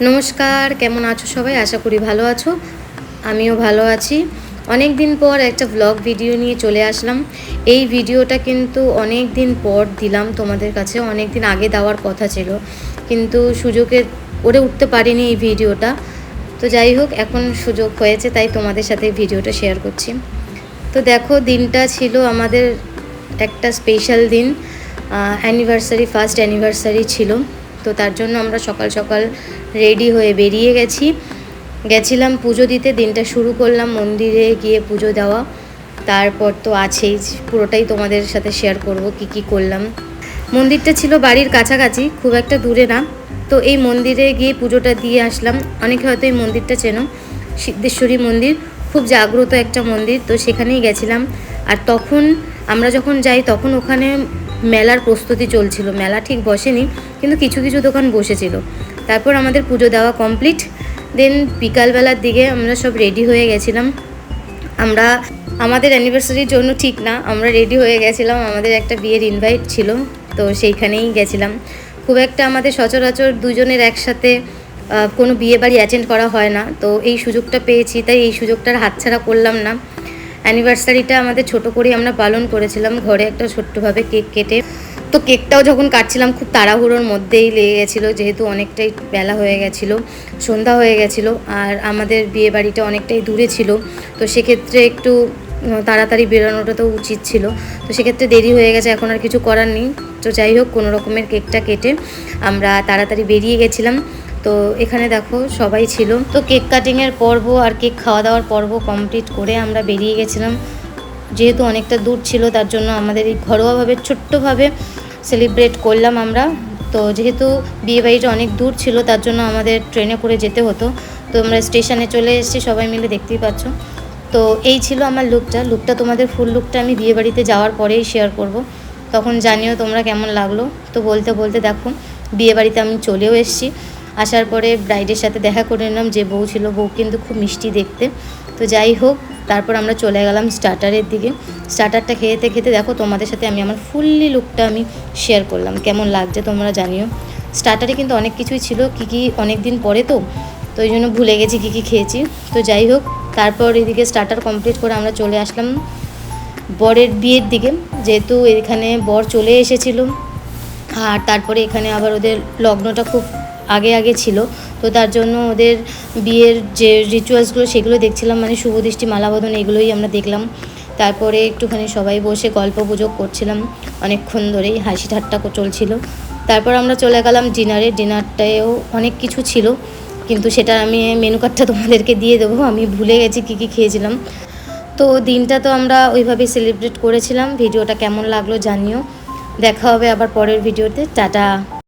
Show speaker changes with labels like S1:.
S1: নমস্কার, কেমন আছো সবাই? আশা করি ভালো আছো। আমিও ভালো আছি। অনেক দিন পর একটা ব্লগ ভিডিও নিয়ে চলে আসলাম। এই ভিডিওটা কিন্তু অনেক দিন পর দিলাম তোমাদের কাছে। অনেক দিন আগে দেওয়ার কথা ছিল, কিন্তু সুযোগে করে উঠতে পারিনি এই ভিডিওটা। তো যাই হোক, এখন সুযোগ হয়েছে, তাই তোমাদের সাথে ভিডিওটা শেয়ার করছি। তো দেখো, দিনটা ছিল আমাদের একটা স্পেশাল দিন। অ্যানিভার্সারি, ফার্স্ট অ্যানিভার্সারি ছিল। তো তার জন্য আমরা সকাল সকাল রেডি হয়ে বেরিয়ে গেছিলাম পুজো দিতে। দিনটা শুরু করলাম মন্দিরে গিয়ে পুজো দেওয়া। তারপর তো আছেই, পুরোটাই তোমাদের সাথে শেয়ার করব কি করলাম। মন্দিরটা ছিল বাড়ির কাছাকাছি, খুব একটা দূরে না। তো এই মন্দিরে গিয়ে পুজোটা দিয়ে আসলাম। অনেকে হয়তো এই মন্দিরটা চেনো, সিদ্ধেশ্বরী মন্দির, খুব জাগ্রত একটা মন্দির। তো সেখানেই গেছিলাম। আর তখন আমরা যখন যাই তখন ওখানে মেলার প্রস্তুতি চলছিল। মেলা ঠিক বসেনি, কিন্তু কিছু কিছু দোকান বসেছিল। তারপর আমাদের পুজো দেওয়া কমপ্লিট। দেন বিকালবেলার দিকে আমরা সব রেডি হয়ে গেছিলাম। আমরা আমাদের অ্যানিভার্সারির জন্য ঠিক না, আমরা রেডি হয়ে গেছিলাম, আমাদের একটা বিয়ের ইনভাইট ছিল, তো সেইখানেই গেছিলাম। খুব একটা আমাদের সচরাচর দুজনের একসাথে কোনো বিয়ে বাড়ি অ্যাটেন্ড করা হয় না, তো এই সুযোগটা পেয়েছি, তাই এই সুযোগটার হাতছাড়া করলাম না। অ্যানিভার্সারিটা আমাদের ছোট করেই আমরা পালন করেছিলাম, ঘরে একটা ছোট্টভাবে কেক কেটে। তো কেকটাও যখন কাটছিলাম খুব তাড়াহুড়োর মধ্যেই লেগে গেছিলো, যেহেতু অনেকটাই বেলা হয়ে গেছিলো, সন্ধ্যা হয়ে গেছিলো, আর আমাদের বিয়ে বাড়িটা অনেকটাই দূরে ছিল। তো সেক্ষেত্রে একটু তাড়াতাড়ি বেরোনোটা তো উচিত ছিল। তো সেক্ষেত্রে দেরি হয়ে গেছে, এখন আর কিছু করার নেই। তো যাই হোক, কোনো রকমের কেকটা কেটে আমরা তাড়াতাড়ি বেরিয়ে গেছিলাম। তো এখানে দেখো সবাই ছিল। তো কেক কাটিংয়ের পর্ব আর কেক খাওয়া দাওয়ার পর্ব কমপ্লিট করে আমরা বেরিয়ে গেছিলাম। যেহেতু অনেকটা দূর ছিল, তার জন্য আমাদের এই ঘরোয়াভাবে ছোট্টভাবে সেলিব্রেট করলাম আমরা। তো যেহেতু বিয়েবাড়িটা অনেক দূর ছিল, তার জন্য আমাদের ট্রেনে করে যেতে হতো। তো আমরা স্টেশনে চলে এসেছি, সবাই মিলে, দেখতেই পাচ্ছ। তো এই ছিল আমার লুকটা তোমাদের ফুল লুকটা আমি বিয়েবাড়িতে যাওয়ার পরেই শেয়ার করব, তখন জানিও তোমরা কেমন লাগলো। তো বলতে বলতে দেখো বিয়েবাড়িতে আমি চলেও এসেছি। আসার পরে ব্রাইডের সাথে দেখা করে নিলাম, যে বউ ছিল, বউ কিন্তু খুব মিষ্টি দেখতে। তো যাই হোক, তারপর আমরা চলে গেলাম স্টার্টারের দিকে। স্টার্টারটা খেতে খেতে দেখো তোমাদের সাথে আমি আমার ফুললি লুকটা আমি শেয়ার করলাম, কেমন লাগছে তোমরা জানিও। স্টার্টারে কিন্তু অনেক কিছুই ছিল, কী অনেক দিন পরে তো ওই জন্য ভুলে গেছি কী খেয়েছি। তো যাই হোক, তারপর এদিকে স্টার্টার কমপ্লিট করে আমরা চলে আসলাম বরের বিয়ের দিকে, যেহেতু এখানে বর চলে এসেছিল। আর তারপরে এখানে আবার ওদের লগ্নটা খুব আগে ছিল, তো তার জন্য ওদের বিয়ের যে রিচুয়ালসগুলো সেগুলো দেখছিলাম, মানে শুভদৃষ্টি, মালাবদন, এগুলোই আমরা দেখলাম। তারপরে একটুখানি সবাই বসে গল্প গুজব করছিলাম, অনেকক্ষণ ধরেই হাসি ঠাট্টা চলছিল। তারপর আমরা চলে গেলাম ডিনারটায়ও অনেক কিছু ছিল, কিন্তু সেটা আমি মেনু কার্ডটা তোমাদেরকে দিয়ে দেবো, আমি ভুলে গেছি কী খেয়েছিলাম। তো দিনটা তো আমরা ওইভাবেই সেলিব্রেট করেছিলাম। ভিডিওটা কেমন লাগলো জানিও। দেখা হবে আবার পরের ভিডিওতে। টাটা।